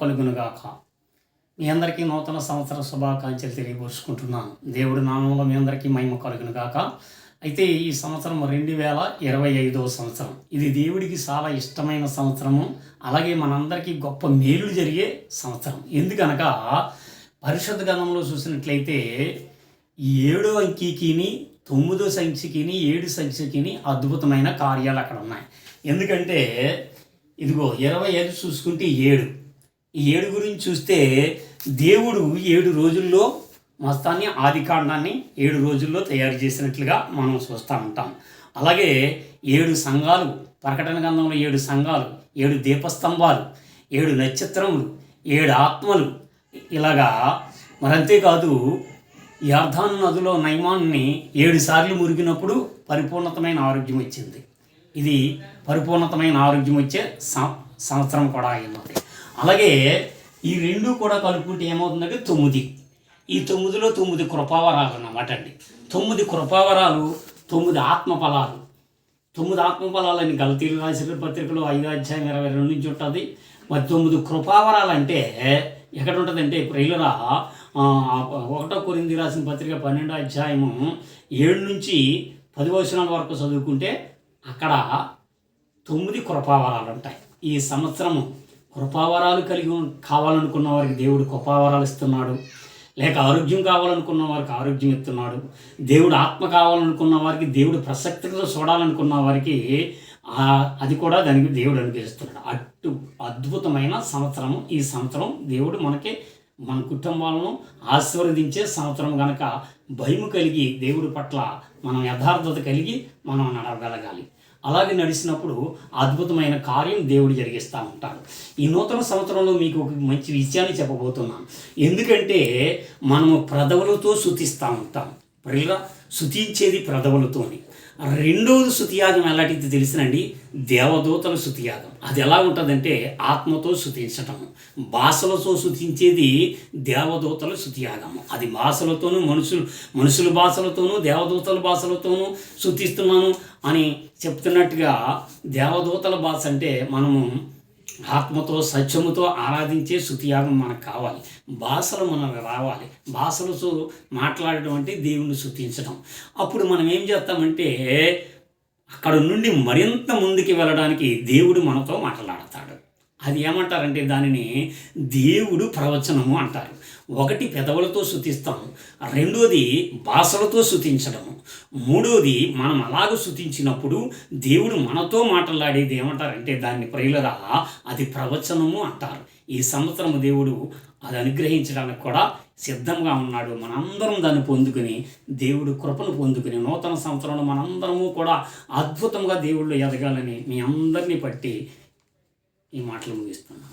కలుగునుగాక. మీ అందరికీ నూతన సంవత్సర శుభాకాంక్షలు తెలియపరుచుకుంటున్నాను. దేవుడి నామంలో మీ అందరికీ మహిమ కలుగునుగాక. అయితే ఈ సంవత్సరం 2025వ సంవత్సరం. ఇది దేవుడికి చాలా ఇష్టమైన సంవత్సరము. అలాగే మనందరికీ గొప్ప మేలు జరిగే సంవత్సరం. ఎందుకనగా పరిశుద్ధ గ్రంథంలో చూసినట్లయితే 7వ అంకికిని 9వ సంఖ్యకిని 7 సంఖ్యకిని అద్భుతమైన కార్యాలు అక్కడ ఉన్నాయి. ఎందుకంటే ఇదిగో 25 చూసుకుంటే 7, ఈ 7 గురించి చూస్తే దేవుడు 7 రోజుల్లో మొత్తాన్ని ఆదికాండాన్ని 7 రోజుల్లో తయారు చేసినట్లుగా మనం చూస్తూ ఉంటాం. అలాగే 7 సంఘాలు, ప్రకటన గ్రంథంలో 7 సంఘాలు, 7 దీపస్తంభాలు, 7 నక్షత్రములు, 7 ఆత్మలు, ఇలాగా. మరంతేకాదు యార్దాను నదిలో నయమాన్ని 7 సార్లు మురిగినప్పుడు పరిపూర్ణతమైన ఆరోగ్యం వచ్చింది. ఇది పరిపూర్ణతమైన ఆరోగ్యం వచ్చే సంవత్సరం కూడా అయింది. అలాగే ఈ 2 కూడా కలుపుకుంటే ఏమవుతుందంటే 9. ఈ 9లో 9 కృపావరాలు అన్నమాట అండి. 9 కృపావరాలు, 9 ఆత్మఫలాలు. 9 ఆత్మఫలాలని గలతీయులు రాసిన పత్రికలో 5వ అధ్యాయం 22 నుంచి ఉంటుంది. మరి 9 కృపావరాలు అంటే ఎక్కడ ఉంటుందంటే ప్రియులరా 1 కొరింథీ రాసిన పత్రిక 12వ అధ్యాయము 7 నుంచి 10 వచనాల వరకు చదువుకుంటే అక్కడ 9 కృపావరాలు ఉంటాయి. ఈ సంవత్సరము కృపావరాలు కావాలనుకున్న వారికి దేవుడు కృపావరాలు ఇస్తున్నాడు. లేక ఆరోగ్యం కావాలనుకున్న వారికి ఆరోగ్యం ఇస్తున్నాడు. దేవుడు ఆత్మ కావాలనుకున్న వారికి, దేవుడు ప్రసక్తిగా చూడాలనుకున్న వారికి అది కూడా దానికి దేవుడు అనుగ్రహిస్తున్నాడు. అద్భుతమైన సంవత్సరము ఈ సంవత్సరం. దేవుడు మన కుటుంబాలను ఆశీర్వదించే సంవత్సరం కనుక భయము కలిగి దేవుడి పట్ల మనం యథార్థత కలిగి మనం నడవగలగాలి. అలాగే నడిచినప్పుడు అద్భుతమైన కార్యం దేవుడు జరిగిస్తూ ఉంటాడు. ఈ నూతన సంవత్సరంలో మీకు ఒక మంచి విషయాన్ని చెప్పబోతున్నాను. ఎందుకంటే మనము ప్రదవులతో స్తుతిస్తూ ఉంటాం. ప్రియుల స్తుతించేది ప్రదవులతోని. 2వది స్తుతియాగం ఎలాంటిది తెలిసినండి, దేవదూతల స్తుతియాగం. అది ఎలా ఉంటుందంటే ఆత్మతో స్తుతించటము. భాషలతో స్తుతించేది దేవదూతల స్తుతియాగము. అది భాషలతోనూ మనుషుల భాషలతోనూ దేవదూతల భాషలతోనూ స్తుతిస్తున్నాను అని చెప్తున్నట్టుగా దేవదూతల భాష అంటే మనము ఆత్మతో సత్యముతో ఆరాధించే స్తుతియాగం మనకు కావాలి. భాషలు మనకు రావాలి. భాషలతో మాట్లాడడం అంటే దేవుణ్ణి స్తుతించడం. అప్పుడు మనం ఏం చేస్తామంటే అక్కడ నుండి మరింత ముందుకు వెళ్ళడానికి దేవుడు మనతో మాట్లాడతాడు. అది ఏమంటారంటే దానిని దేవుడు ప్రవచనము అంటారు. 1 పెదవులతో స్తుతిస్తాము, 2వది భాషలతో స్తుతించడము, 3వది మనం అలాగ స్తుతించినప్పుడు దేవుడు మనతో మాట్లాడేది ఏమంటారంటే దాన్ని ప్రియులరా అది ప్రవచనము అంటారు. ఈ సంవత్సరం దేవుడు అది అనుగ్రహించడానికి కూడా సిద్ధంగా ఉన్నాడు. మనందరం దాన్ని పొందుకుని దేవుడు కృపను పొందుకుని నూతన సంవత్సరంలో మనందరము కూడా అద్భుతంగా దేవుళ్ళు ఎదగాలని మీ అందరినీ బట్టి ఈ మాటలు ముగిస్తున్నాను.